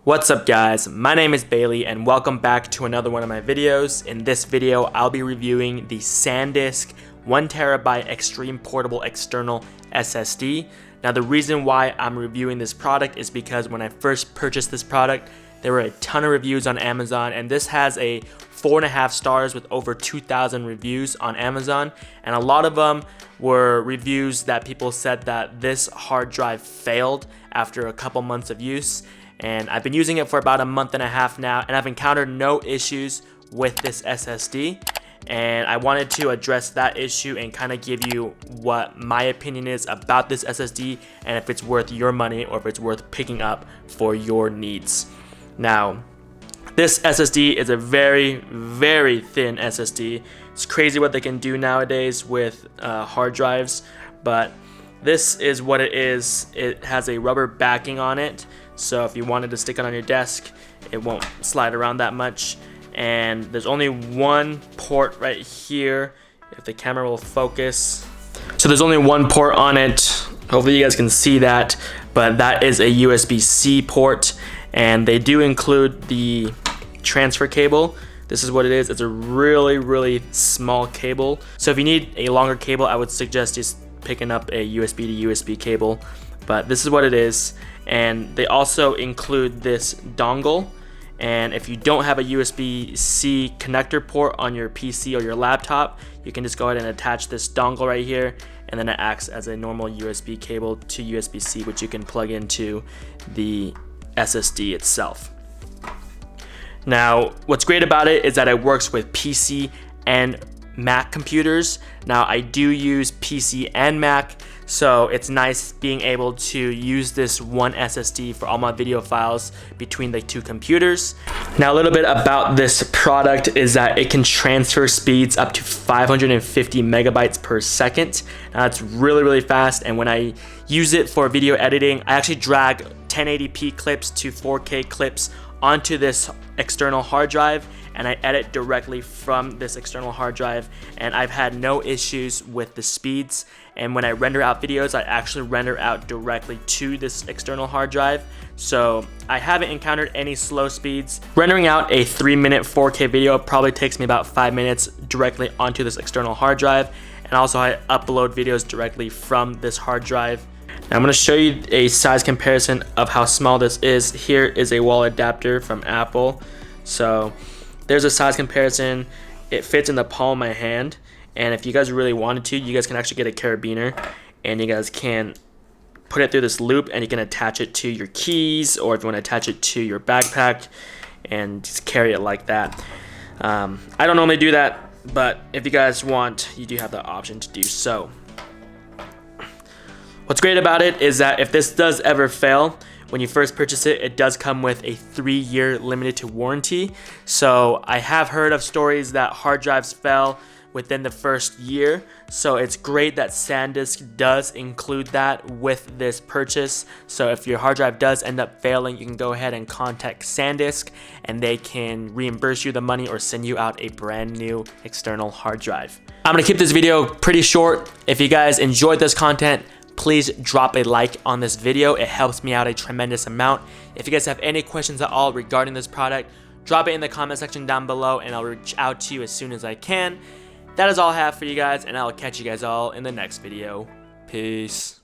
What's up guys, my name is Bailey and welcome back to another one of my videos. In this video, I'll be reviewing the Sandisk 1TB Extreme Portable External SSD. Now the reason why I'm reviewing this product is because when I first purchased this product, there were a ton of reviews on Amazon, and this has a 4.5 stars with over 2,000 reviews on Amazon, and a lot of them were reviews that people said that this hard drive failed after a couple months of use. And I've been using it for about a month and a half now, and I've encountered no issues with this SSD. And I wanted to address that issue and kind of give you what my opinion is about this SSD and if it's worth your money or if it's worth picking up for your needs. Now, this SSD is a very, very thin SSD. It's crazy what they can do nowadays with hard drives, but this is what it is. It has a rubber backing on it, so if you wanted to stick it on your desk, it won't slide around that much. And there's only one port right here, if the camera will focus. So there's only one port on it. Hopefully you guys can see that, but that is a USB-C port, and they do include the transfer cable. This is what it is. It's a really, really small cable. So if you need a longer cable, I would suggest just picking up a USB to USB cable, but this is what it is. And they also include this dongle, and if you don't have a USB-C connector port on your PC or your laptop, you can just go ahead and attach this dongle right here, and then it acts as a normal USB cable to USB-C, which you can plug into the SSD itself. Now, what's great about it is that it works with PC and Mac computers. Now, I do use PC and Mac, so it's nice being able to use this one SSD for all my video files between the two computers. Now, a little bit about this product is that it can transfer speeds up to 550 megabytes per second. Now, that's really, really fast, and when I use it for video editing, I actually drag 1080p clips to 4K clips onto this external hard drive, and I edit directly from this external hard drive, and I've had no issues with the speeds. And when I render out videos, I actually render out directly to this external hard drive, so I haven't encountered any slow speeds. Rendering out a 3-minute 4K video probably takes me about 5 minutes directly onto this external hard drive, and also I upload videos directly from this hard drive. Now I'm going to show you a size comparison of how small this is. Here is a wall adapter from Apple. So there's a size comparison. It fits in the palm of my hand, and if you guys really wanted to, you guys can actually get a carabiner, and you guys can put it through this loop, and you can attach it to your keys, or if you want to attach it to your backpack and just carry it like that. I don't normally do that, but if you guys want, you do have the option to do so. What's great about it is that if this does ever fail, when you first purchase it, it does come with a 3-year limited to warranty. So I have heard of stories that hard drives fell within the first year. So it's great that Sandisk does include that with this purchase. So if your hard drive does end up failing, you can go ahead and contact Sandisk, and they can reimburse you the money or send you out a brand new external hard drive. I'm gonna keep this video pretty short. If you guys enjoyed this content, please drop a like on this video. It helps me out a tremendous amount. If you guys have any questions at all regarding this product, drop it in the comment section down below, and I'll reach out to you as soon as I can. That is all I have for you guys, and I'll catch you guys all in the next video. Peace.